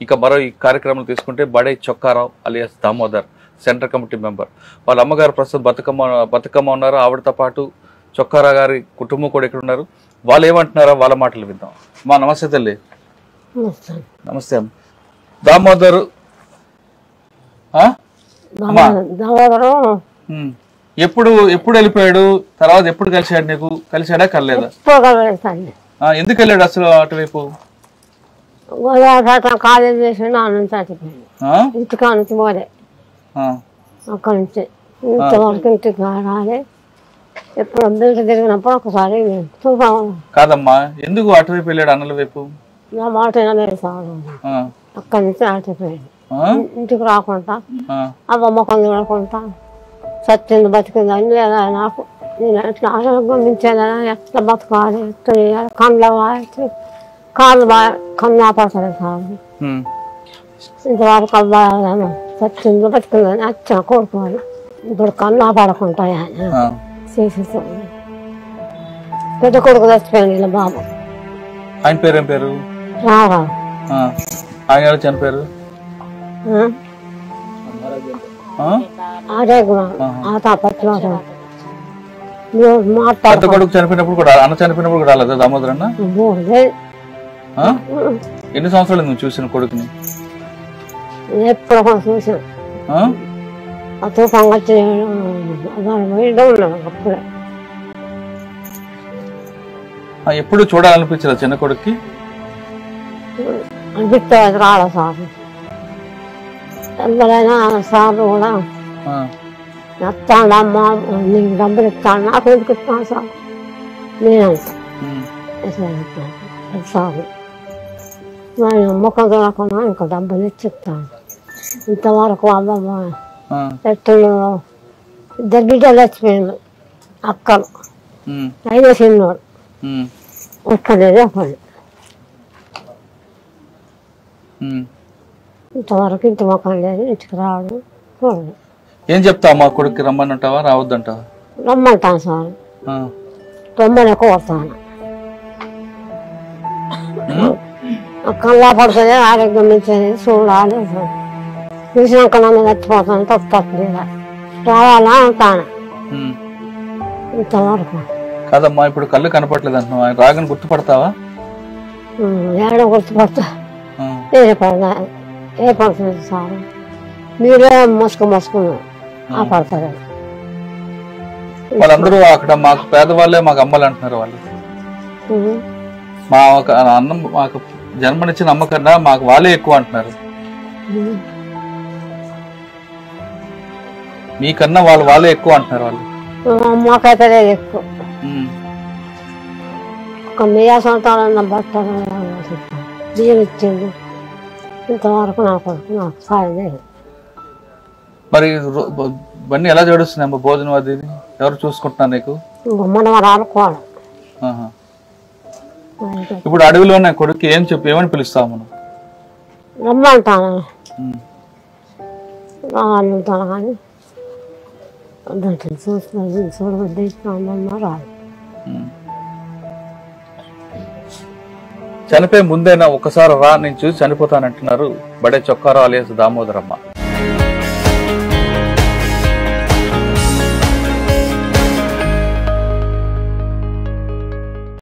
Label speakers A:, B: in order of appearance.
A: ఇక మరో ఈ కార్యక్రమం తీసుకుంటే బడే Chokka Rao alias Damodar central committee member. వాళ్ళ అమ్మగారు ప్రస్తుతం బతుకమ్మ ఉన్నారు. ఆవిడతో పాటు చొక్కారావు గారి కుటుంబం కూడా ఇక్కడ ఉన్నారు. వాళ్ళు ఏమంటున్నారో వాళ్ళ మాటలు విందాం. మా నమస్తే తల్లి. నమస్తే అమ్మ. దామోదరు ఎప్పుడు వెళ్ళిపోయాడు? తర్వాత ఎప్పుడు కలిశాడు? నీకు కలిశాడా కలలేదా? ఎందుకు వెళ్ళాడు అసలు అటువైపు?
B: కాలేజ్ చేసిండు ఇంటికా నుంచి పోలే. అక్కడి నుంచి ఇంతవరకు ఇంటికి రాలే. ఎప్పుడు అబ్బాయి తిరిగినప్పుడు ఒకసారి
A: కాదమ్మా, ఎందుకు అటువైపు వెళ్ళాడు? అన్నల వైపు
B: నా మాట వినలేదు సార్. అక్కడి నుంచి ఆడిపోయాడు. ఇంటికి రాకుండా అవ్వమ్మ కొంత చూడకుండా సత్యంది బతికింది అని లేదా నాకు. నేను ఎట్లా ఆరోగ్యం మించేదా, ఎట్లా బతకాలి, ఎట్లా చేయాలి, కళ్ళు కాళ్ళు బాగా కన్ను ఆపడతారు సార్. ఇంతవరకు అబ్బాయి సత్యంది బతికిందని అచ్చా కోరుకోవాలి. ఇప్పుడు కన్ను ఆపడకుంటాయా చేసేస్తాను. పెద్ద కొడుకు చచ్చిపోయాడు ఇలా బాబు.
A: ఆయన పేరు ఏం పేరు?
B: రారా.
A: ఆయన ఎలా చనిపోయారు?
B: అదే
A: పెద్ద కొడుకు చనిపోయినప్పుడు కూడా, అన్న చనిపోయినప్పుడు కూడా రాలేదా దామోదర్ అన్న? ఎన్ని సంవత్సరాలు నువ్వు చూసిన కొడుకుని?
B: ఎప్పుడు చూసాను. అప్పుడే
A: ఎప్పుడు చూడాలనిపించదా చిన్న కొడుక్కి?
B: అనిపిస్తుంది. రాలా సార్. ఎవరైనా సార్లు కూడా ఇస్తాడమ్మా, నీకు డబ్బులు ఇస్తాను, నాకు ఎందుకు ఇస్తాను సార్ నేనంతా సార్. ముఖం చూడకుండా ఇంకా డబ్బులు ఇచ్చిస్తాను. ఇంతవరకు అమ్మమ్మ ఎత్తులు ఇద్దరు బిడ్డలు చచ్చిపోయిండు, అక్కలు. అయినా చిన్నోడు ఒక్కడే ఒకళ్ళు. ఇంతవరకు ఇంత మొక్కలు లేదు, ఇంటికి రావడం చూడండి.
A: ఏం చెప్తావు మా కొడుకు? రమ్మనంటావా రావద్దంటావా?
B: రమ్మంటాను సార్. రమ్మని కోరుతాను. కళ్ళా పడుతుంది, ఆరోగ్యం మంచిది చూడాలి. చూసినాక నన్ను చచ్చిపోతాను, తప్పట్లేదు. రావాలా అంటాను. ఇంతవరకు
A: కాదమ్మా, ఇప్పుడు కళ్ళు కనపడలేదు అంటున్నావు. ఆయన రాగానే గుర్తుపడతావా?
B: ఏడో గుర్తుపడతా. ఏ పడుతుంది సార్, మీరే మసుకున్నారు ఆ పడతారు.
A: వాళ్ళందరూ అక్కడ మాకు పేదవాళ్ళే మాకు అమ్మలు అంటున్నారు. వాళ్ళు మా అన్నం, మాకు జన్మనిచ్చిన అమ్మ కన్నా మాకు వాళ్ళే ఎక్కువ అంటున్నారు. మీకన్నా వాళ్ళే ఎక్కువ అంటున్నారు. వాళ్ళు
B: మాకైతే లేదు ఎక్కువ. ఒక 1000 సంవత్సరాల బట్టలు బియ్యం ఇచ్చిండు. ఇంతవరకు నాకు సాయం లేదు.
A: మరి ఇవన్నీ ఎలా జడుస్తున్నాయి? భోజనం అది ఎవరు చూసుకుంటున్నారు నీకు?
B: మనం రానుకోవాలి.
A: ఇప్పుడు అడవిలోనే కొడుకు ఏమని పిలుస్తావు మనం?
B: రమ్మంటాను, రావాలంటాను. కానీ చూడబద్దిస్తామన్నా రాదు.
A: చనిపోయే ముందైనా ఒకసారి రా, నేను చూసి చనిపోతానంటున్నారు బడే చొక్కారావు అలియాస్ దామోదరమ్మ.